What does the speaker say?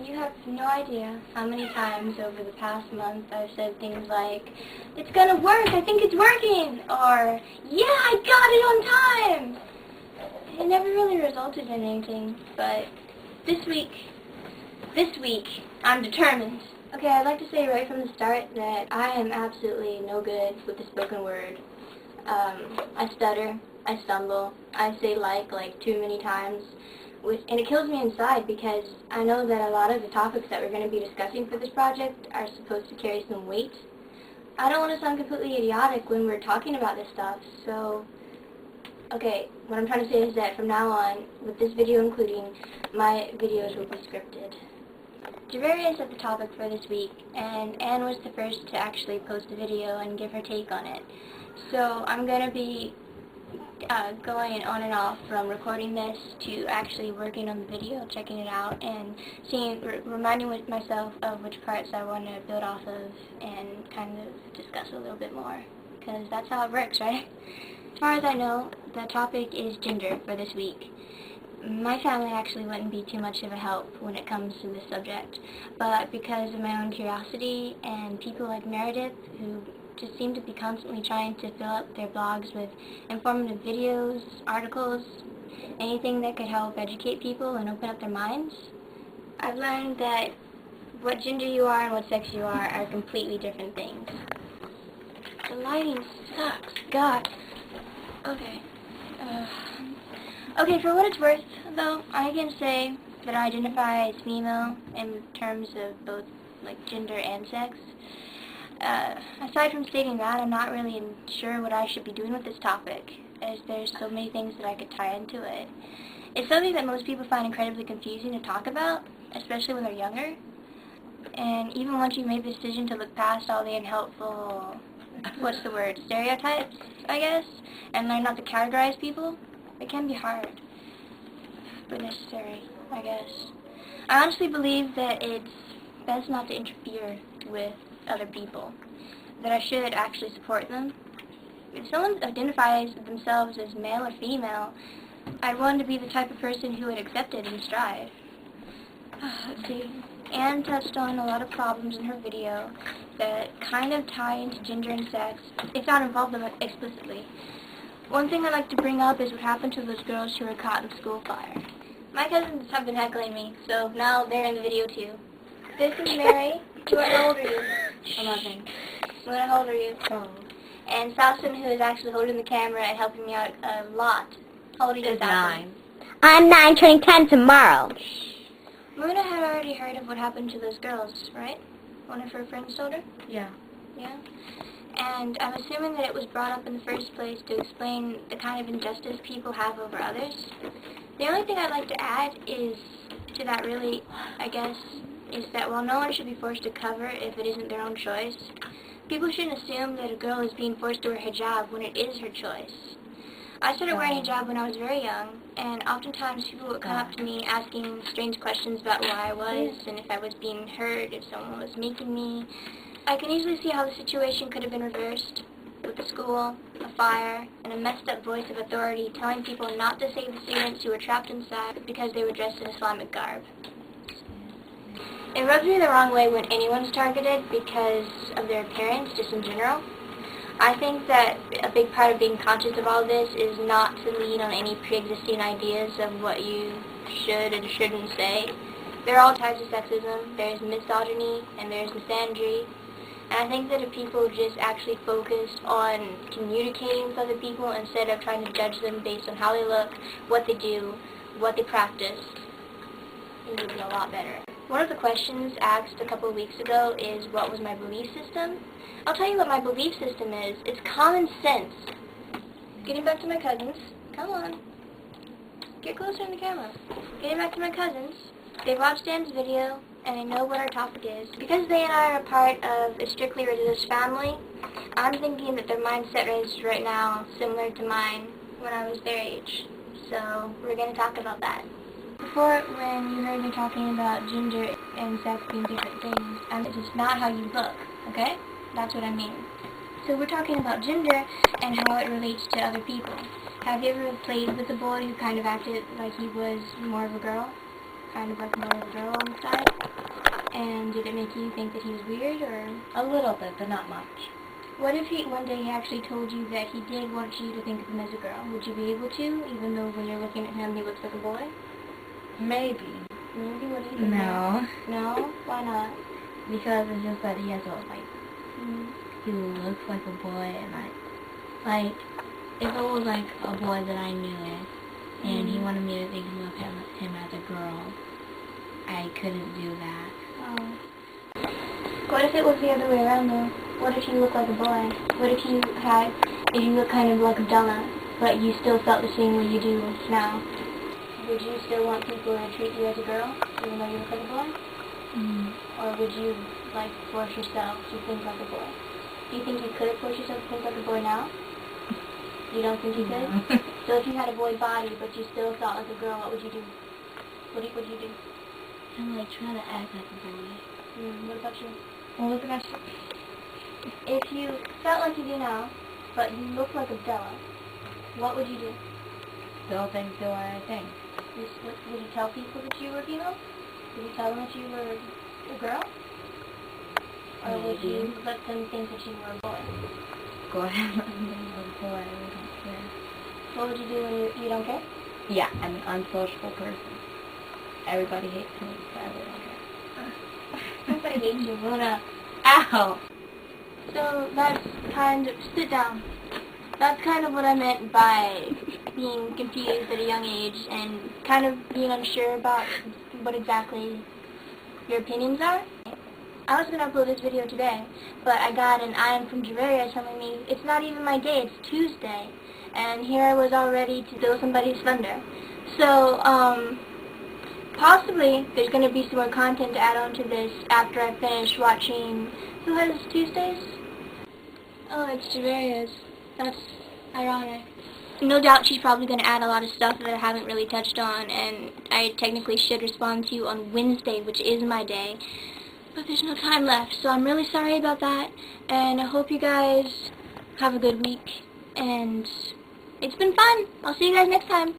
You have no idea how many times over the past month I've said things like, "It's gonna work, I think it's working," or, "Yeah, I got it on time!" It never really resulted in anything, but this week, I'm determined. Okay, I'd like to say right from the start that I am absolutely no good with the spoken word. I stutter, I stumble, I say like too many times, and it kills me inside because I know that a lot of the topics that we're going to be discussing for this project are supposed to carry some weight. I don't want to sound completely idiotic when we're talking about this stuff, so okay, what I'm trying to say is that from now on, with this video including, my videos will be scripted. Javarius set the topic for this week, and Anne was the first to actually post a video and give her take on it. So I'm going to be going on and off from recording this to actually working on the video, checking it out, and reminding myself of which parts I want to build off of and kind of discuss a little bit more, because that's how it works, right? As far as I know, the topic is gender for this week. My family actually wouldn't be too much of a help when it comes to this subject, but because of my own curiosity and people like Meredith, who just seem to be constantly trying to fill up their blogs with informative videos, articles, anything that could help educate people and open up their minds, I've learned that what gender you are and what sex you are completely different things. The lighting sucks. God. Okay. Okay, for what it's worth, though, I can say that I identify as female in terms of both, gender and sex. Aside from stating that, I'm not really sure what I should be doing with this topic, as there's so many things that I could tie into it. It's something that most people find incredibly confusing to talk about, especially when they're younger. And even once you've made the decision to look past all the unhelpful, stereotypes, I guess, and learn not to categorize people, it can be hard, but necessary, I guess. I honestly believe that it's best not to interfere with other people, that I should actually support them. If someone identifies themselves as male or female, I'd want to be the type of person who would accept it and strive. Let's see. Anne touched on a lot of problems in her video that kind of tie into gender and sex, if not involve them explicitly. One thing I'd like to bring up is what happened to those girls who were caught in the school fire. My cousins have been heckling me, so now they're in the video too. This is Mary. How old are you? 11. Luna, how old are you? 12. And Salson, who is actually holding the camera and helping me out a lot. How old are you, Salson? 9. I'm 9, turning 10 tomorrow. Luna had already heard of what happened to those girls, right? One of her friends told her? Yeah. Yeah? And I'm assuming that it was brought up in the first place to explain the kind of injustice people have over others. The only thing I'd like to add is to that really, I guess, is that while no one should be forced to cover if it isn't their own choice, people shouldn't assume that a girl is being forced to wear hijab when it is her choice. I started wearing hijab when I was very young, and oftentimes people would come up to me asking strange questions about where I was and if I was being hurt, if someone was making me. I can easily see how the situation could have been reversed, with the school, a fire, and a messed up voice of authority telling people not to save the students who were trapped inside because they were dressed in Islamic garb. It rubs me the wrong way when anyone's targeted because of their appearance, just in general. I think that a big part of being conscious of all this is not to lean on any pre-existing ideas of what you should and shouldn't say. There are all types of sexism. There's misogyny and there's misandry. And I think that if people just actually focused on communicating with other people instead of trying to judge them based on how they look, what they do, what they practice, it would be a lot better. One of the questions asked a couple of weeks ago is, what was my belief system? I'll tell you what my belief system is. It's common sense. Getting back to my cousins. Come on. Get closer in the camera. Getting back to my cousins. They watched Dan's video, and they know what our topic is. Because they and I are a part of a strictly religious family, I'm thinking that their mindset is right now similar to mine when I was their age. So we're going to talk about that. Before, when you heard me talking about gender and sex being different things, it's just not how you look, okay? That's what I mean. So we're talking about gender and how it relates to other people. Have you ever played with a boy who kind of acted like he was more of a girl? kind of like more of a girl on the side? And did it make you think that he was weird, or? A little bit, but not much. What if one day he actually told you that he did want you to think of him as a girl? Would you be able to, even though when you're looking at him he looks like a boy? Maybe. Maybe? What do you think? No. No? Why not? Because it's just that he has a, like, he looks like a boy, and like, if it was like a boy that I knew and he wanted me to think of him as a girl, I couldn't do that. Oh. What if it was the other way around though? What if you look like a boy? What if you look kind of like Abdullah, but you still felt the same way you do now? Would you still want people to treat you as a girl, even though you look like a boy? Or would you, like, force yourself to think like a boy? Do you think you could force yourself to think like a boy now? You don't think you could? No. So if you had a boy body, but you still felt like a girl, what would you do? What would you do? I'm like trying to act like a boy. What about you? Well, look at you. If you felt like you do now, but you look like Abdullah, what would you do? Still think the way I think. Would you tell people that you were female? Would you tell them that you were a girl? Or would you let them think that you were a boy? Go ahead, let them think I was a boy. I really don't care. What would you do when you don't care? Yeah, I'm an unsociable person. Everybody hates me, so I really don't care. Nobody hates you, Luna. Ow! So that's kind of, sit down. That's kind of what I meant by being confused at a young age and kind of being unsure about what exactly your opinions are. I was going to upload this video today, but I got an I am from Javaria telling me it's not even my day, it's Tuesday. And here I was all ready to steal somebody's thunder. So, possibly there's going to be some more content to add on to this after I finish watching, who has Tuesdays? Oh, it's Javaria's. That's ironic. No doubt she's probably going to add a lot of stuff that I haven't really touched on, and I technically should respond to you on Wednesday, which is my day. But there's no time left, so I'm really sorry about that, and I hope you guys have a good week, and it's been fun. I'll see you guys next time.